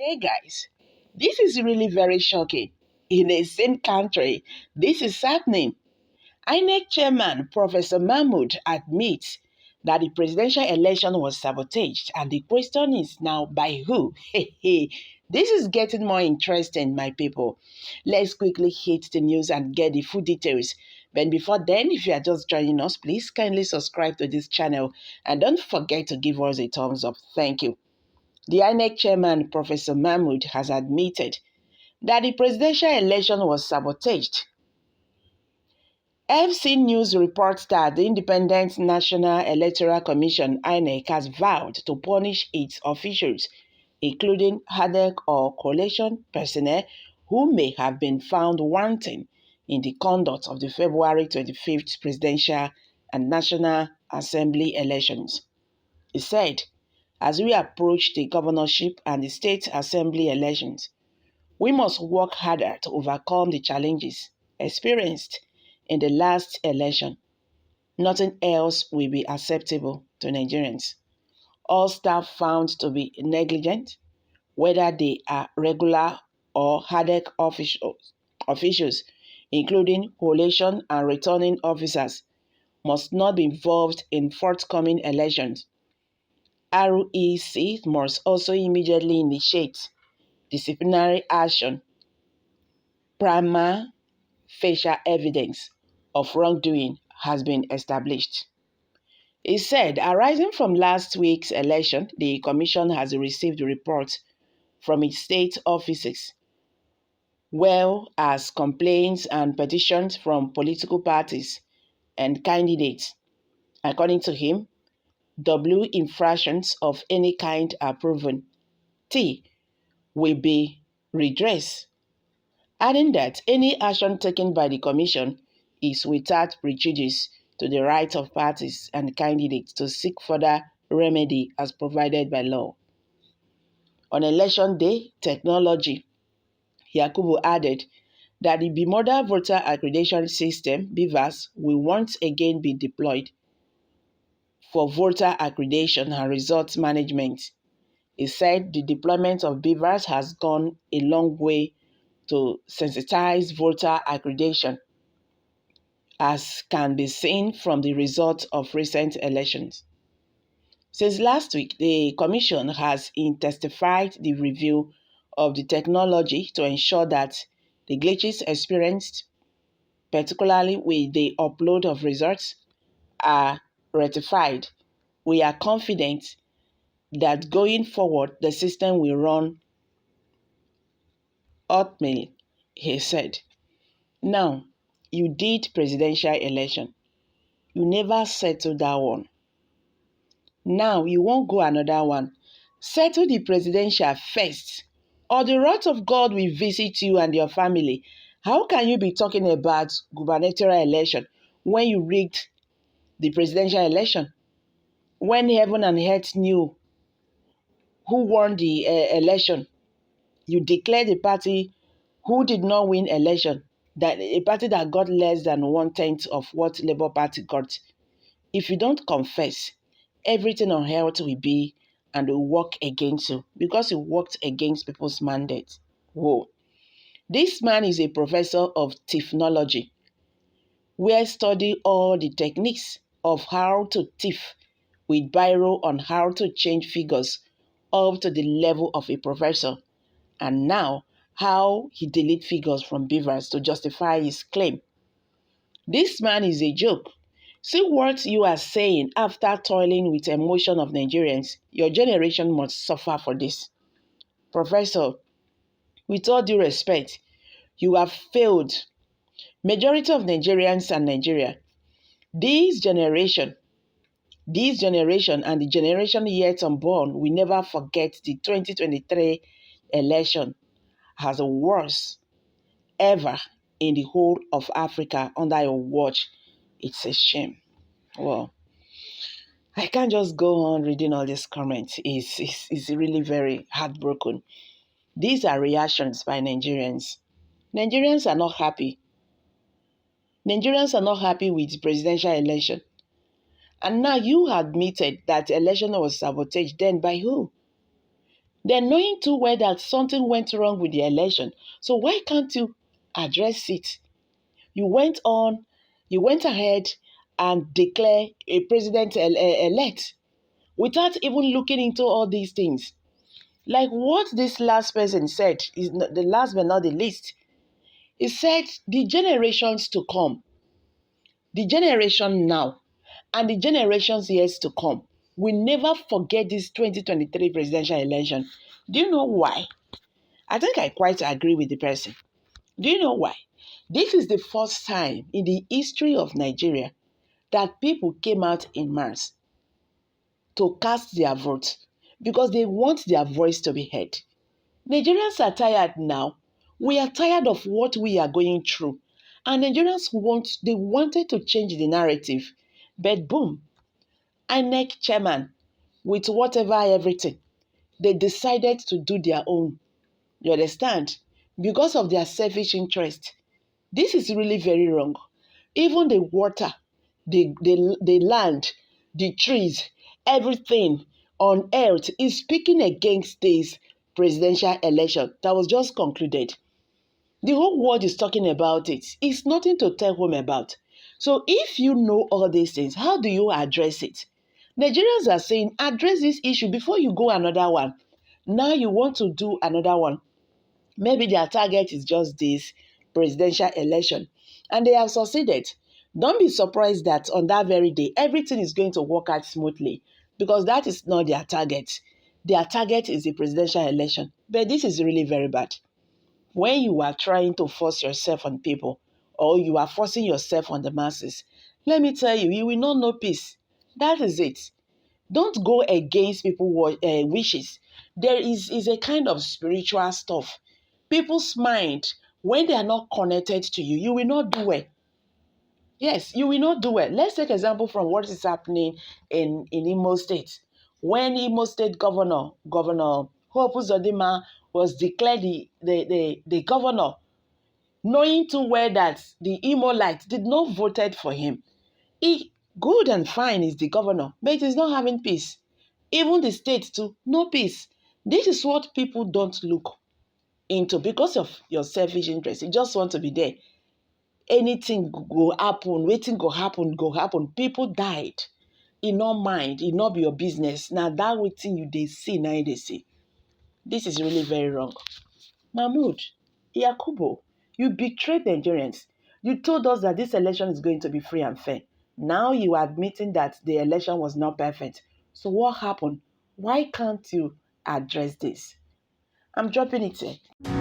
Hey guys, this is really very shocking. In the same country, this is happening. INEC Chairman Professor Mahmood admits that the presidential election was sabotaged, and the question is now by who? This is getting more interesting, my people. Let's quickly hit the news and get the full details. But before then, if you are just joining us, please kindly subscribe to this channel and don't forget to give us a thumbs up. Thank you. The INEC chairman, Professor Mahmood, has admitted that the presidential election was sabotaged. FC News reports that the Independent National Electoral Commission (INEC) has vowed to punish its officials, including INEC or coalition personnel who may have been found wanting in the conduct of the February 25th presidential and National Assembly elections. He said, as we approach the governorship and the state assembly elections, we must work harder to overcome the challenges experienced in the last election. Nothing else will be acceptable to Nigerians. All staff found to be negligent, whether they are regular or HADEC officials, including collation and returning officers, must not be involved in forthcoming elections. REC must also immediately initiate disciplinary action. Prima facial evidence of wrongdoing has been established. He said, arising from last week's election, the Commission has received reports from its state offices, well as complaints and petitions from political parties and candidates. According to him, W infractions of any kind are proven. T will be redressed, adding that any action taken by the Commission is without prejudice to the right of parties and candidates to seek further remedy as provided by law. On election day, technology, Yakubu added that the Bimodal Voter Accreditation System, BVAS, will once again be deployed for voter accreditation and results management. He said the deployment of BVAS has gone a long way to sensitize voter accreditation, as can be seen from the results of recent elections. Since last week, the Commission has intensified the review of the technology to ensure that the glitches experienced, particularly with the upload of results, are rectified. We are confident that going forward, the system will run optimally, he said. Now, you did presidential election. You never settled that one. Now you won't go another one. Settle the presidential first, or the wrath of God will visit you and your family. How can you be talking about gubernatorial election when you rigged the presidential election? When heaven and earth knew who won the election, you declared a party who did not win election, that a party that got less than 1/10 of what Labour Party got. If you don't confess, everything on earth will be and will work against you because you worked against people's mandate. Whoa. This man is a professor of technology, where study all the techniques of how to thief with biro on how to change figures up to the level of a professor, and now how he delete figures from beavers to justify his claim. This man is a joke. See what you are saying after toiling with emotion of Nigerians. Your generation must suffer for this. Professor, with all due respect, you have failed. Majority of Nigerians and Nigeria, this generation and the generation yet unborn will never forget the 2023 election as the worst ever in the whole of Africa under your watch. It's a shame. Well, I can't just go on reading all these comments. It's really very heartbroken. These are reactions by Nigerians. Nigerians are not happy. Nigerians are not happy with the presidential election. And now you admitted that the election was sabotaged. Then by who? Then knowing too well that something went wrong with the election. So why can't you address it? You went on, you went ahead and declare a president elect without even looking into all these things. Like what this last person said is not, the last but not the least. He said the generations to come, the generation now, and the generations yet to come will never forget this 2023 presidential election. Do you know why? I think I quite agree with the person. Do you know why? This is the first time in the history of Nigeria that people came out in mass to cast their vote because they want their voice to be heard. Nigerians are tired now. We are tired of what we are going through. And Nigerians they wanted to change the narrative. But boom, INEC Chairman, with whatever everything, they decided to do their own. You understand? Because of their selfish interest. This is really very wrong. Even the water, the land, the trees, everything on earth is speaking against this presidential election that was just concluded. The whole world is talking about it. It's nothing to tell home about. So if you know all these things, how do you address it? Nigerians are saying, address this issue before you go another one. Now you want to do another one. Maybe their target is just this presidential election. And they have succeeded. Don't be surprised that on that very day, everything is going to work out smoothly because that is not their target. Their target is the presidential election. But this is really very bad. When you are trying to force yourself on people or you are forcing yourself on the masses, let me tell you, you will not know peace. That is it. Don't go against people's wishes. There is a kind of spiritual stuff. People's mind, when they are not connected to you, you will not do well. Yes, you will not do well. Let's take example from what is happening in Imo State. When Imo State Governor Hope Uzodinma was declared the governor, knowing too well that the Imolites did not voted for him. He good and fine is the governor, but it is not having peace. Even the state too, no peace. This is what people don't look into because of your selfish interest. You just want to be there. Anything go happen, waiting go happen, go happen. People died. E no mind, e no be your business. Now that waiting you they see, now they see. This is really very wrong. Mahmood, Yakubu, you betrayed Nigerians. You told us that this election is going to be free and fair. Now you are admitting that the election was not perfect. So what happened? Why can't you address this? I'm dropping it here.